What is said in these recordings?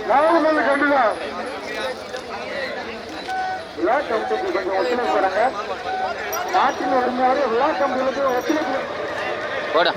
நாகநல்லூர் கண்டுதான் விழா கமிட்டிக்கு கொஞ்சம் ஒத்துழைப்பு தராங்க. நாட்டின் உரிமையாளர் விழா கமிட்டிகளுக்கு ஒத்துழைப்பு போட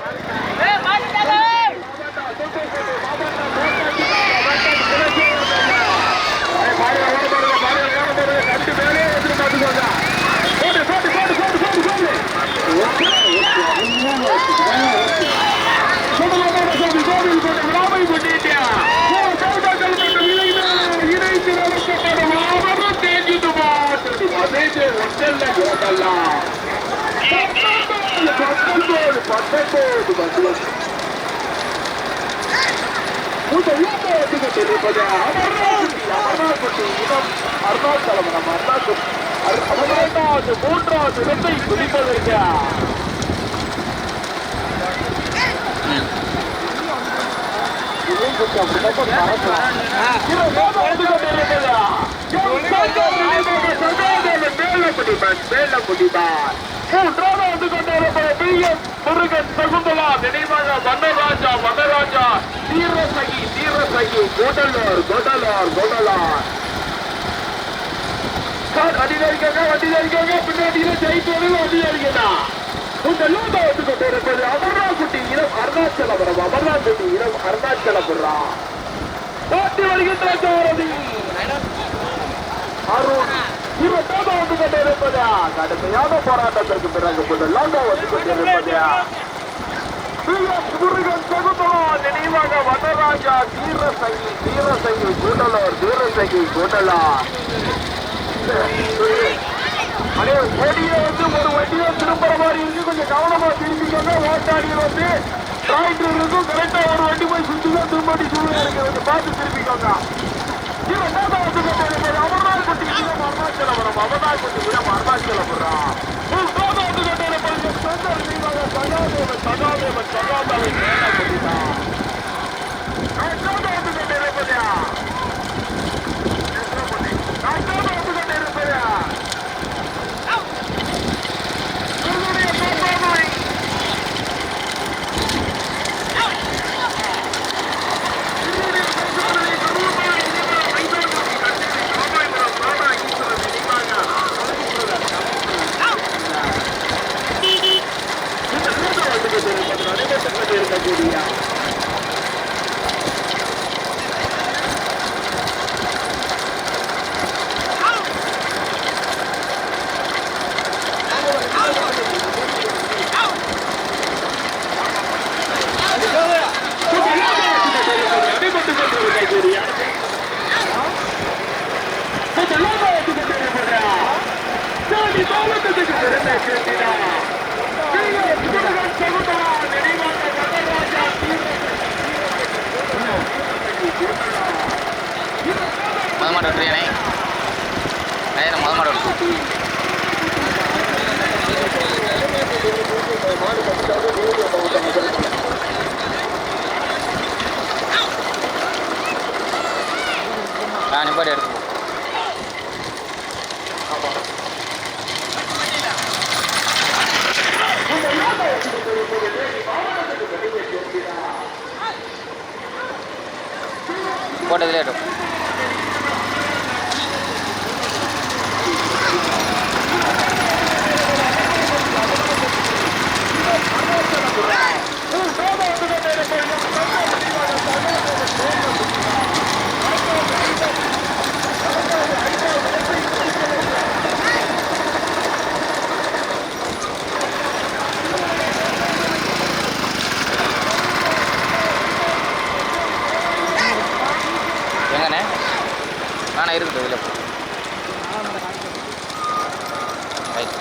மூன்றாவது இடத்தை பிடிப்பதற்கு முருகன் சகுந்தலா நினைவாக வனராஜா வனராஜா தீரசகி தீரசகி கோடலூர் கோடலூர் கோடலூர் வண்டியில இருக்காங்க பின்னாடியில ஜெயித்தோடு வண்டியில இருக்கா உங்க லூதா வந்து கொண்டு இருப்பது அமர்நாக்குட்டி இடம் அருணாச்சலபுரம் அமர்நாக்குட்டி இடம் அருணாச்சலபுரம் போட்டி வருகின்ற சாரதி அருண் இரண்டாவது வந்து கொண்டு இருப்பதா கடுமையான போராட்டத்திற்கு பிறகு முதலாக வந்து கொண்டிருப்பதா முருகன் சகுந்தலா நினைவாக வனராஜா தீரசகி தீரசகி கூடலூர் தீரசகி கூடலூர் அதே ஓடியே வந்து ஒரு வண்டியை திரும்புற மாதிரி இருக்கு. கொஞ்சம் கவனமா திரும்பிக்கோங்க. ஓட்டாடியில் வந்து டிராக்டர் இருக்கும். கரெக்டா ஒரு வண்டி போய் சுற்றிதான் திரும்பி சூழ்நிலை இருக்கு. கொஞ்சம் பார்த்து திரும்பிக்கோங்க. அமர்நாக்குட்டி இடம் அருணாச்சலபுரம் அமர்நாக்குட்டி இடம் அருணாச்சலபுரம் சகாதேவன் சகாதாவை மதமாட வெற்றியானே நேரம் மதமாட நிப்பாடி எடுத்து போட்டதுலே எடுக்கும் எங்கண்ணே நானே இருக்குது இதில் ரைட்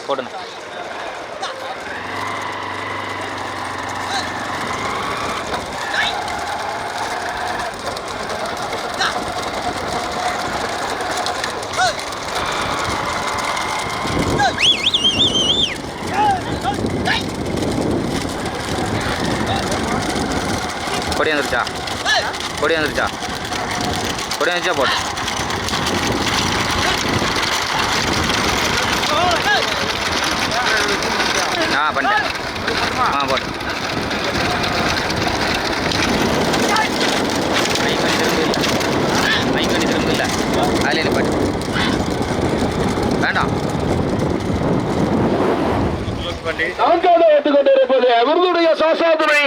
போடுங்க கொடி வந்துருச்சா கொடி வந்துருச்சா போட்டு பண்ணிட்டேன் போட்டு மைக் பண்ணி திரும்ப இல்லை அதிலே நிப்பாட்டு வேண்டாம். நான்காவது கொண்டிருப்பது அவர்களுடைய சாசாதுரை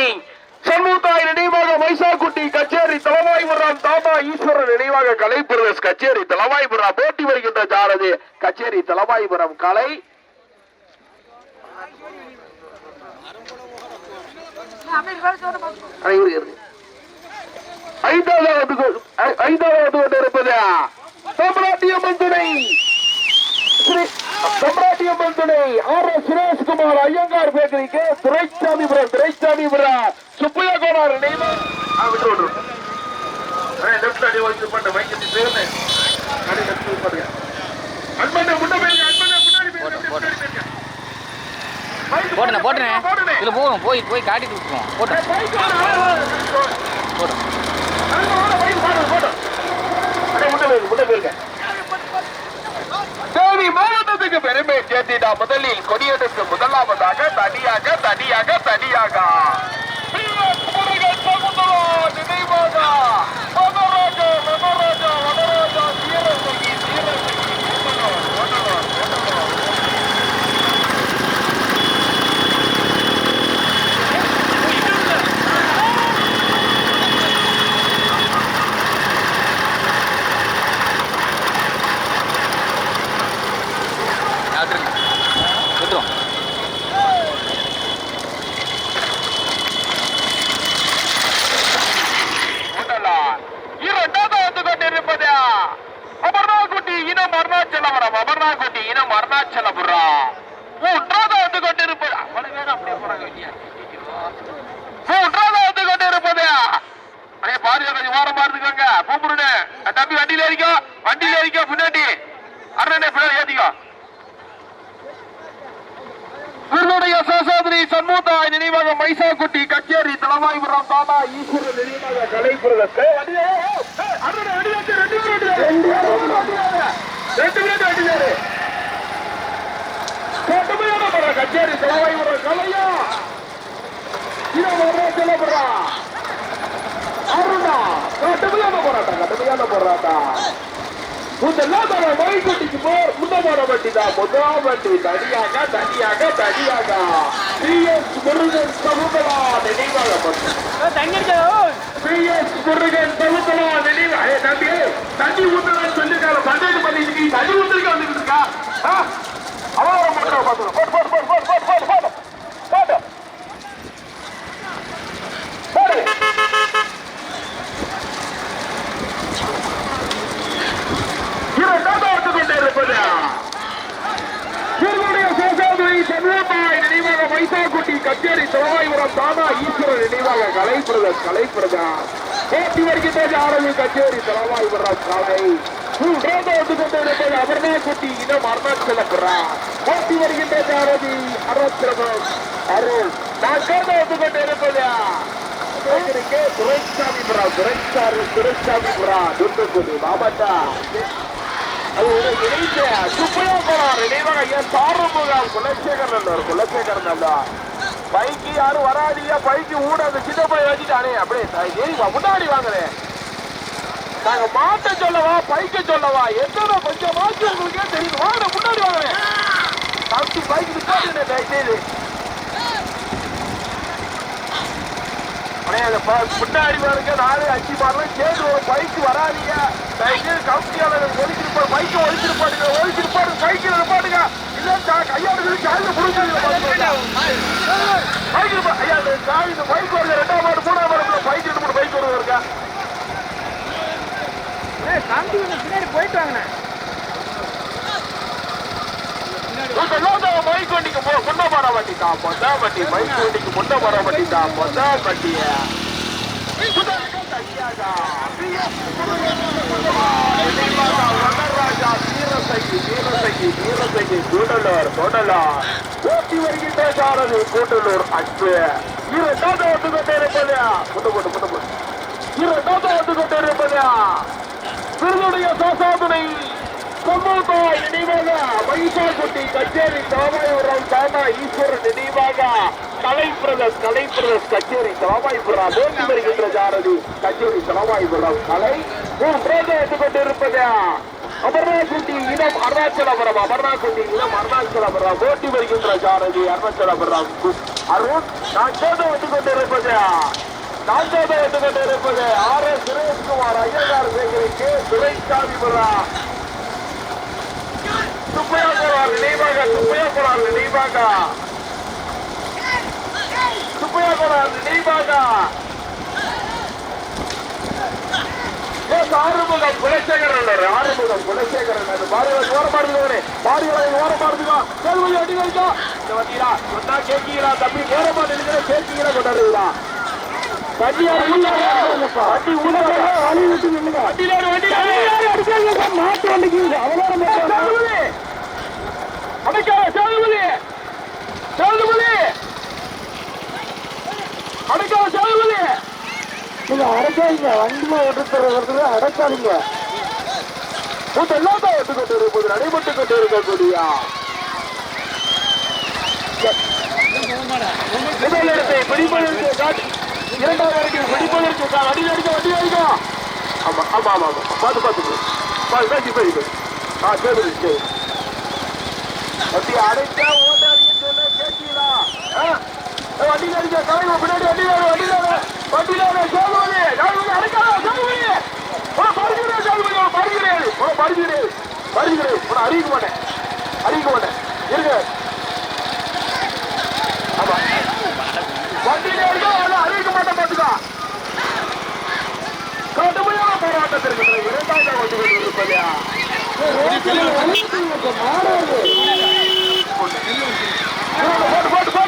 சண்முகத்தாய் நினைவாக மைசாக்குட்டி கச்சேரி தலவாய்புரம் தாமா ஈஸ்வரன் நினைவாக கலை பிரதேஷ் கச்சேரி தலவாய்புரம் போட்டி வருகின்ற ஜாரது கச்சேரி தலவாய்புரம் கலை ஐந்தாவது கொண்டிருப்பது சம்ராட்டியம்மன் துணை ஆர் எஸ் சுரேஷ்குமார் ஐயங்கார் பேக்கரிக்கு துரைசாமிபுரம் சுப்பையா கோனார் போட்டேன் இதுல போகும் போய் காட்டிட்டு விட்டுருவோம் தேனி மாவட்டத்துக்கு பெருமை சேர்த்திடா முதலில் கொடியெடுத்து முதலாவதாக தனியாக சண்முகத்தாய் நினைவாக மைசாக்குட்டி கச்சேரி தலவாய்புரம் தாமா ஈஸ்வரன் நினைவாக கலை பிரதேச கச்சேரி தலவாய்புரம் கலையா அருணா கடுமையான போராட்டம் மைக்குட்டிக்கு முன்னமான வண்டி தான் முதல் வண்டி தனியாக பிஎஸ் முருகன் சகுந்தலா நினைவாக பிஎஸ் முருகன் சகுந்தலா நினைவாக தண்ணி ஊத்துறான்னு சொல்லிருக்காங்க பன்னெண்டு பண்ணிட்டு தண்ணி ஊத்துருக்க வந்துட்டு இருக்கா அவ்வளவு மைசாக்குட்டி கச்சேரி தலவாய்புரம் தானா ஈஸ்வரன் நினைவாக கலை பிரதேச போட்டி வருகின்ற ஆரம்பி கச்சேரி தலவாய்புரம் கலை கொண்டிருப்பது அபர்ணாக்குட்டி இனம் அருணாச்சலபுரா போட்டி வருகின்ற ஆரம்பி அருணாச்சலம் அருள் நான் கொண்டிருப்பது துரைசாமிபுரா துண்டுக்குடி மாவட்டா சுப்பையா கோனார் நினைவாக என் சாரமுகாம் குலசேகரன் பைக்கு யாரும் வராதியா பைக்கு ஊட அந்த சின்ன போய் வச்சுட்டானே அப்படியே முன்னாடி வாங்குறேன் நாங்க மாட்ட சொல்லவா பைக்க சொல்லவா எத்தனை கொஞ்சம் மாற்றி உங்களுக்கே தெரியும் வாங்க முன்னாடி வாங்குறேன் தம்பி பைக்கு நிப்பாட்டு முன்னாடி பாருங்க 4-5 மாதம் சேர்ந்து ஒரு பைக்கு வராதியா கவுன்சியாளர் ஒழிச்சிருப்பாரு பைக்கை ஒழிச்சிருப்பாரு சைக்கிள் நிப்பாட்டுங்க இல்ல கையாளு காலையில் புரிஞ்சு ஐயா இந்த பைக் வருது 2ஆம் ஆண்டு 3ஆம் ஆண்டு பைக் 2 பைக் வருது இருக்கா பின்னாடி போயிட்டு வாங்க பைக் வண்டிக்கு முன்ன வர வண்டி தான் வண்டி பைக் வண்டிக்கு முன்ன வர வண்டி தான் வண்டிய கூட்டலூர் அன்பு 2வது கொண்டிருப்பது வந்து கொண்டிருப்பது விருதுடைய சாசாதுணை சமூகத்தாய் நினைவாக மகிஷாக்குட்டி கச்சேரி தாமாயூரம் தாமா ஈஸ்வரன் நினைவாக கலை பிரதர்ஸ் கச்சேரி தாமாய்புரம் நோக்கி வருகின்ற சாரதி கச்சேரி தாமாய்புரம் கலை மூன்றாவது வந்து கொண்டிருப்பது அமர்நாக்குட்டி இனம் அருணாச்சலபுரம் ஓட்டி வருகின்ற சாரதி அருணாச்சலபுரம் அருண் நான்காவது வந்து கொண்டிருப்பது ஆர் எஸ் சுரேஷ்குமார் ஐயங்கார் சேகரிக்கு துரைசாமி சுப்பையாக்குளார் நினைவாக ஆறுமுகம் குலசேகரன் ஓரமாடுதுங்க அடி வைக்கா இந்த வந்தீரா சொன்னா கேட்கீங்களா தம்பி ஓரமாடு கேட்கீங்களா கொண்டாடுறீங்களா மாட்டு வண்டிக்கு அடைக்காதீங்க வண்டியில ஓட்டுறது அடைக்காதீங்க எல்லாத்தையும் எடுத்துக்கொண்டு இருப்பது நடைபெற்றுக் கொண்டு இருக்கக்கூடிய பிடிப்பதற்கு காட்டி இரண்டாவது வரைக்கும் பிடிப்பதற்கு அடி அடிக்கும் ஆமா பார்த்து பேசி சரி வண்டி அடைச்சா ஓட்டாதீங்கன்னு சொன்ன கேட்டீங்களா வண்டி அடிக்க கலைஞர் பின்னாடி வண்டியில அறிவிக்க மாட்டேன் இருங்க ஆமா வண்டியில அறிவிக்க மாட்டேன் பார்த்துக்கா கடுமையான போராட்டத்திற்கு இரண்டாவது வந்து கொண்டிருப்பதையா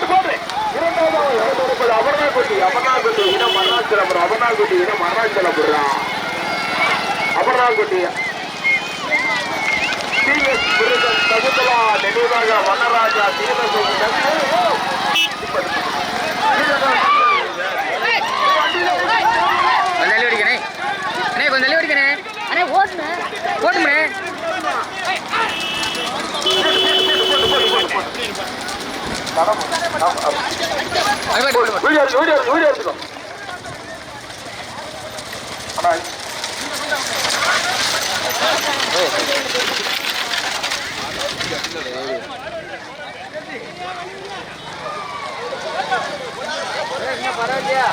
போட்டு இரண்டாவது அமர்நாக்குட்டி இனம் அமர்நாக்குட்டி டிஎஸ் முருகன் சகுந்தலா நினைவாக வனராஜா வீடியோ எடுத்துக்கோ பரவாயில்லையா